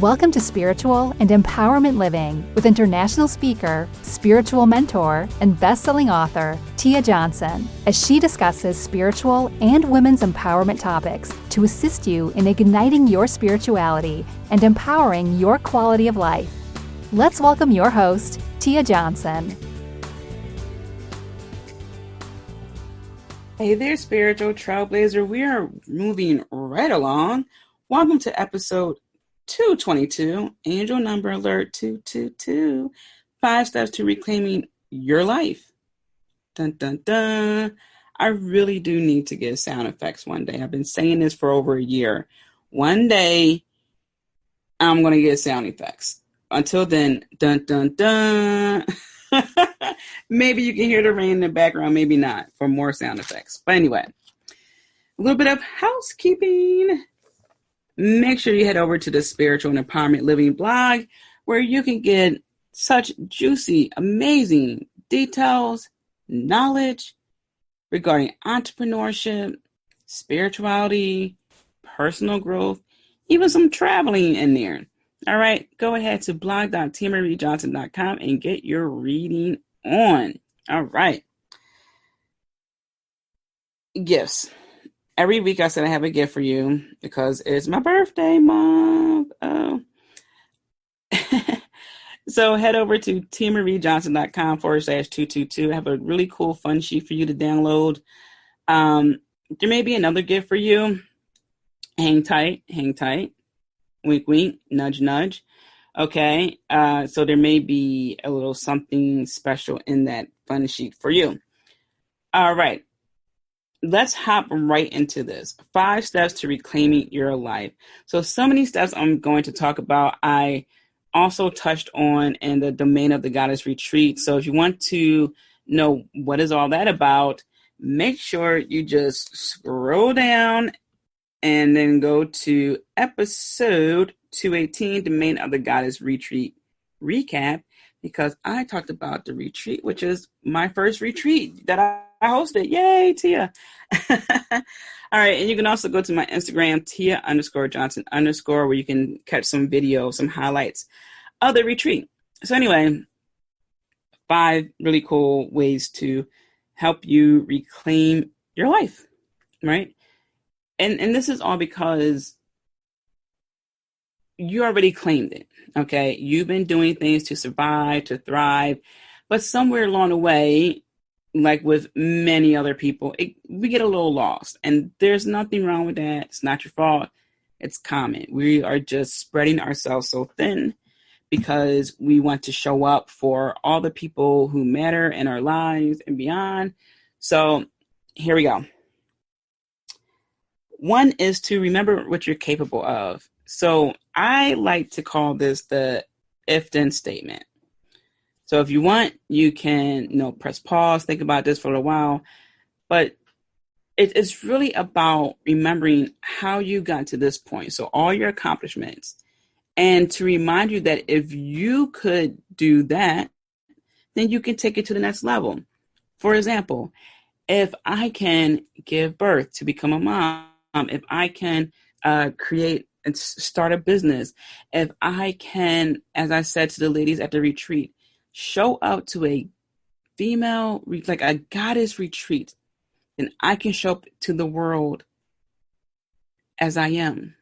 Welcome to Spiritual and Empowerment Living with international speaker, spiritual mentor, and best-selling author, Tia Johnson, as she discusses spiritual and women's empowerment topics to assist you in igniting your spirituality and empowering your quality of life. Let's welcome your host, Tia Johnson. Hey there, Spiritual Trailblazer. We are moving right along. Welcome to episode 222, angel number alert 222, 5 steps to reclaiming your life. Dun, dun, dun. I really do need to get sound effects one day. I've been saying this for over a year. One day, I'm going to get sound effects. Until then, dun, dun, dun. Maybe you can hear the rain in the background, maybe not, for more sound effects. But anyway, a little bit of housekeeping. Make sure you head over to the Spiritual and Empowerment Living blog, where you can get such juicy, amazing details, knowledge regarding entrepreneurship, spirituality, personal growth, even some traveling in there. All right, go ahead to blog.tiamariejohnson.com and get your reading on. All right. Gifts. Every week I said I have a gift for you because it's my birthday month. Oh. So head over to tiamariejohnson.com/222. I have a really cool fun sheet for you to download. There may be another gift for you. Hang tight. Wink, wink, nudge, nudge. Okay. So there may be a little something special in that fun sheet for you. All right. Let's hop right into this. 5 steps to reclaiming your life. So many steps I'm going to talk about, I also touched on in the Domain of the Goddess retreat. So if you want to know what is all that about, make sure you just scroll down and then go to episode 218, Domain of the Goddess retreat recap, because I talked about the retreat, which is my first retreat that I hosted. Yay, Tia. All right. And you can also go to my Instagram, Tia_Johnson_, where you can catch some video, some highlights of the retreat. So anyway, 5 really cool ways to help you reclaim your life, right? And this is all because you already claimed it, okay? You've been doing things to survive, to thrive, but somewhere along the way, like with many other people, we get a little lost. And there's nothing wrong with that. It's not your fault. It's common. We are just spreading ourselves so thin because we want to show up for all the people who matter in our lives and beyond. So here we go. 1 is to remember what you're capable of. So I like to call this the if-then statement. So if you want, you can, press pause, think about this for a while. But it's really about remembering how you got to this point. So all your accomplishments. And to remind you that if you could do that, then you can take it to the next level. For example, if I can give birth to become a mom, if I can create and start a business, if I can, as I said to the ladies at the retreat, show up to a female, like a goddess retreat, then I can show up to the world as I am.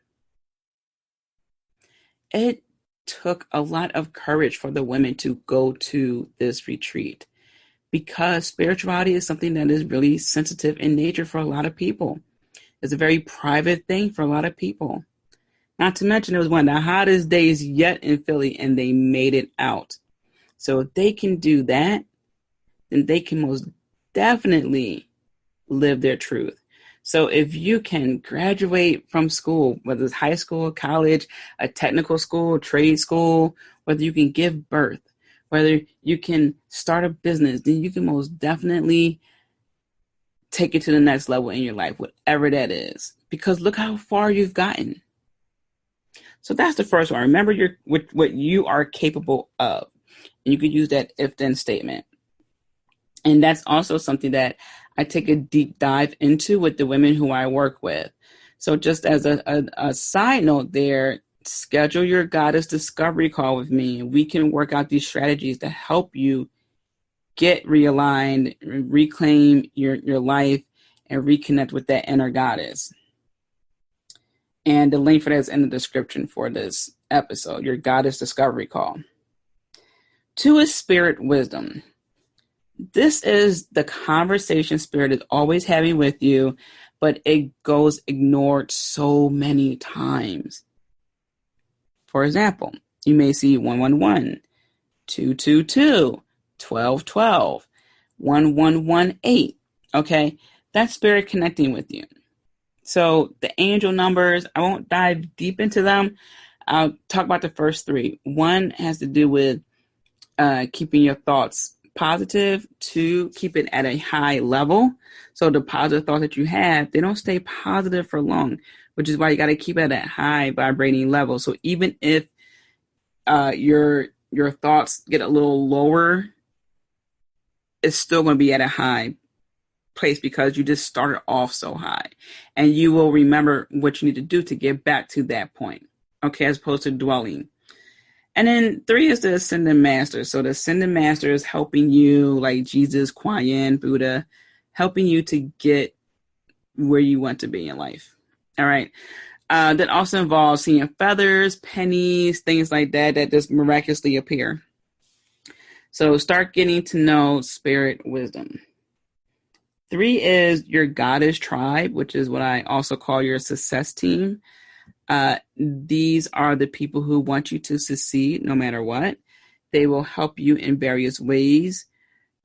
It took a lot of courage for the women to go to this retreat because spirituality is something that is really sensitive in nature for a lot of people. It's a very private thing for a lot of people. Not to mention it was one of the hottest days yet in Philly and they made it out. So if they can do that, then they can most definitely live their truth. So if you can graduate from school, whether it's high school, college, a technical school, trade school, whether you can give birth, whether you can start a business, then you can most definitely take it to the next level in your life, whatever that is. Because look how far you've gotten. So that's the first one. Remember what you are capable of. And you could use that if-then statement. And that's also something that I take a deep dive into with the women who I work with. So just as a side note there, schedule your goddess discovery call with me, and we can work out these strategies to help you get realigned, reclaim your life, and reconnect with that inner goddess. And the link for that is in the description for this episode, your goddess discovery call. 2 is spirit wisdom. This is the conversation spirit is always having with you, but it goes ignored so many times. For example, you may see 111, 222, 1212, 1118. Okay, that's spirit connecting with you. So the angel numbers, I won't dive deep into them. I'll talk about the first 3. 1 has to do with keeping your thoughts positive. 2, keep it at a high level. So the positive thoughts that you have, they don't stay positive for long, which is why you got to keep it at that high vibrating level. So even if your thoughts get a little lower, it's still going to be at a high place because you just started off so high, and you will remember what you need to do to get back to that point. Okay, as opposed to dwelling. And then 3 is the ascended master. So the ascended master is helping you, like Jesus, Kuan Yin, Buddha, helping you to get where you want to be in life. All right. That also involves seeing feathers, pennies, things like that just miraculously appear. So start getting to know spirit wisdom. 3 is your goddess tribe, which is what I also call your success team. These are the people who want you to succeed no matter what. They will help you in various ways.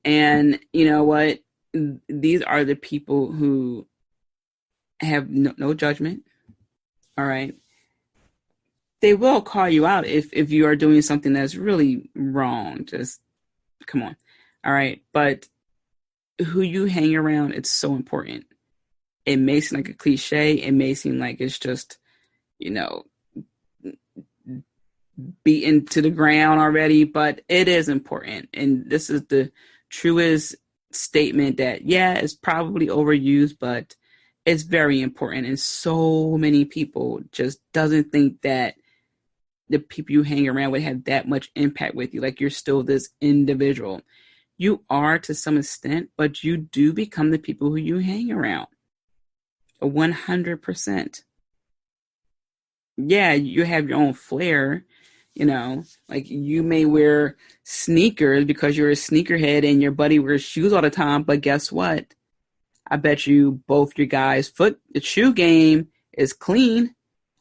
And you know what? These are the people who have no judgment. All right. They will call you out if you are doing something that's really wrong. Just come on. All right. But who you hang around, it's so important. It may seem like a cliche. It may seem like it's just, beaten to the ground already, but it is important. And this is the truest statement that, yeah, it's probably overused, but it's very important. And so many people just doesn't think that the people you hang around with have that much impact with you. Like you're still this individual. You are to some extent, but you do become the people who you hang around. 100%. Yeah, you have your own flair, like you may wear sneakers because you're a sneakerhead and your buddy wears shoes all the time. But guess what? I bet you both your guys' shoe game is clean.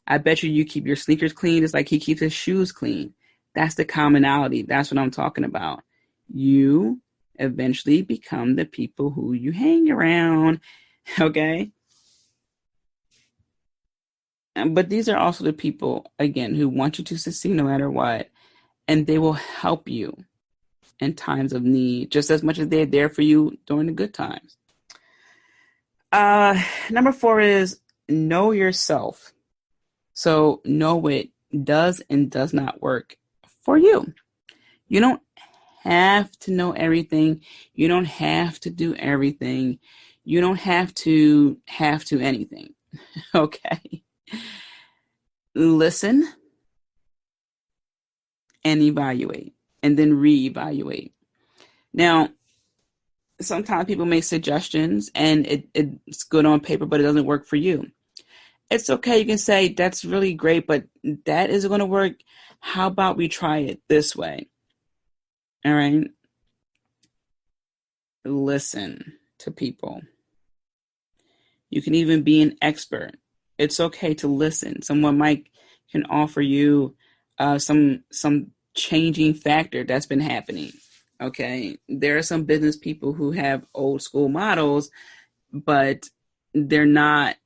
I bet you keep your sneakers clean. It's like he keeps his shoes clean. That's the commonality. That's what I'm talking about. You eventually become the people who you hang around. Okay? But these are also the people, again, who want you to succeed no matter what. And they will help you in times of need, just as much as they're there for you during the good times. Number 4 is know yourself. So know what does and does not work for you. You don't have to know everything. You don't have to do everything. You don't have to anything. Okay. Listen and evaluate and then reevaluate. Now, sometimes people make suggestions and it's good on paper, but it doesn't work for you. It's okay. You can say, that's really great, but that isn't going to work. How about we try it this way? All right. Listen to people. You can even be an expert. It's okay to listen. Someone can offer you some changing factor that's been happening. Okay. There are some business people who have old school models, but they're not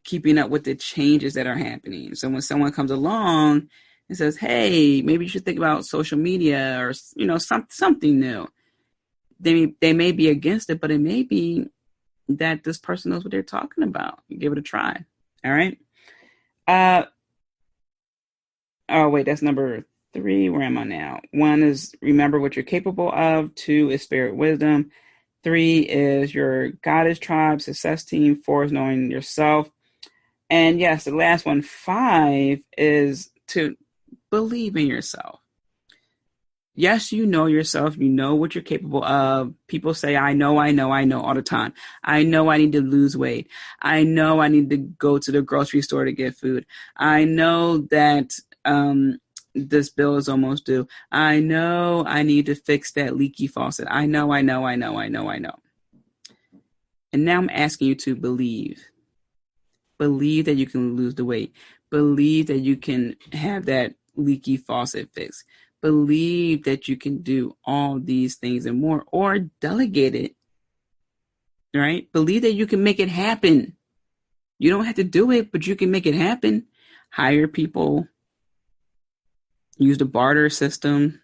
keeping up with the changes that are happening. So when someone comes along and says, hey, maybe you should think about social media or, something new, they may be against it, but it may be that this person knows what they're talking about. You give it a try. All right. Oh, wait, that's number 3. Where am I now? 1 is remember what you're capable of. 2 is spirit wisdom. 3 is your goddess tribe, success team. 4 is knowing yourself. And yes, the last one, 5, is to believe in yourself. Yes, you know yourself. You know what you're capable of. People say, I know all the time. I know I need to lose weight. I know I need to go to the grocery store to get food. I know that this bill is almost due. I know I need to fix that leaky faucet. I know. And now I'm asking you to believe. Believe that you can lose the weight. Believe that you can have that leaky faucet fixed. Believe that you can do all these things and more, or delegate it, right? Believe that you can make it happen. You don't have to do it, but you can make it happen. Hire people. Use the barter system.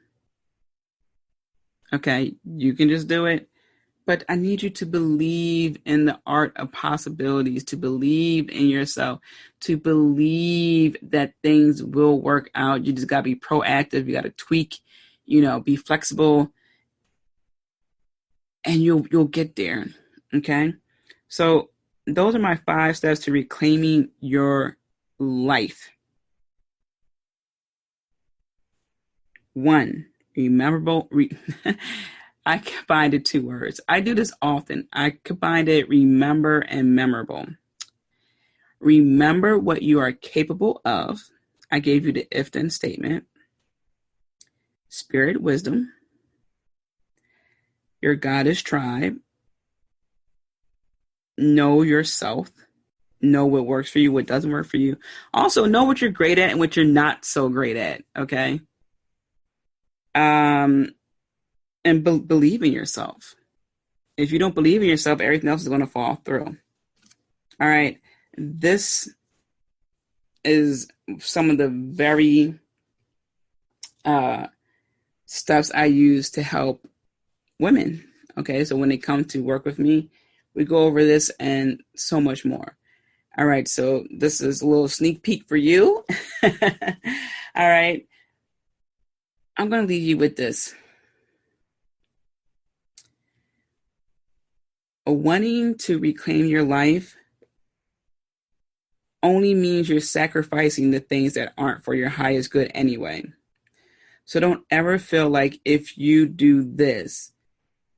Okay, you can just do it. But I need you to believe in the art of possibilities, to believe in yourself, to believe that things will work out. You just got to be proactive. You got to tweak, be flexible, and you'll get there. Okay. So those are my 5 steps to reclaiming your life. 1, memorable. I combined the 2 words. I do this often. I combined it, remember and memorable. Remember what you are capable of. I gave you the if-then statement. Spirit wisdom. Your goddess tribe. Know yourself. Know what works for you, what doesn't work for you. Also, know what you're great at and what you're not so great at, okay? And believe in yourself. If you don't believe in yourself, everything else is going to fall through. All right. This is some of the very steps I use to help women. Okay. So when they come to work with me, we go over this and so much more. All right. So this is a little sneak peek for you. All right. I'm going to leave you with this. Wanting to reclaim your life only means you're sacrificing the things that aren't for your highest good anyway. So don't ever feel like if you do this,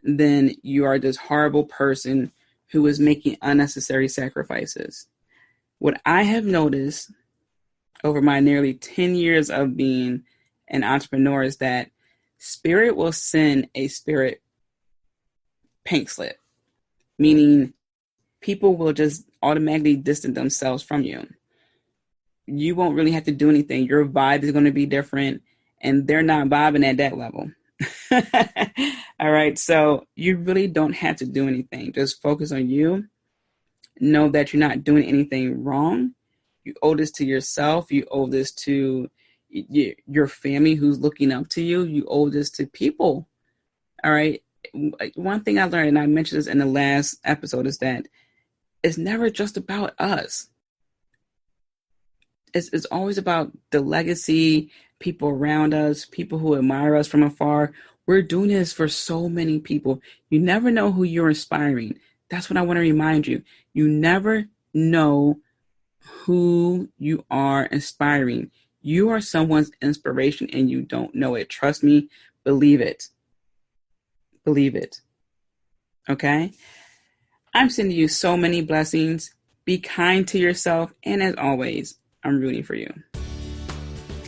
then you are this horrible person who is making unnecessary sacrifices. What I have noticed over my nearly 10 years of being an entrepreneur is that spirit will send a spirit pink slip. Meaning people will just automatically distance themselves from you. You won't really have to do anything. Your vibe is going to be different, and they're not vibing at that level. All right. So you really don't have to do anything. Just focus on you. Know that you're not doing anything wrong. You owe this to yourself. You owe this to your family who's looking up to you. You owe this to people. All right. One thing I learned, and I mentioned this in the last episode, is that it's never just about us. It's always about the legacy, people around us, people who admire us from afar. We're doing this for so many people. You never know who you're inspiring. That's what I want to remind you. You never know who you are inspiring. You are someone's inspiration and you don't know it. Trust me, believe it. Believe it. Okay? I'm sending you so many blessings. Be kind to yourself. And as always, I'm rooting for you.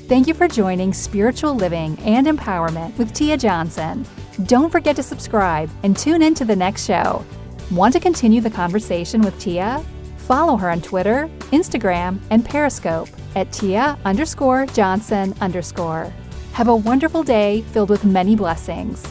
Thank you for joining Spiritual Living and Empowerment with Tia Johnson. Don't forget to subscribe and tune in to the next show. Want to continue the conversation with Tia? Follow her on Twitter, Instagram, and Periscope at Tia_Johnson_. Have a wonderful day filled with many blessings.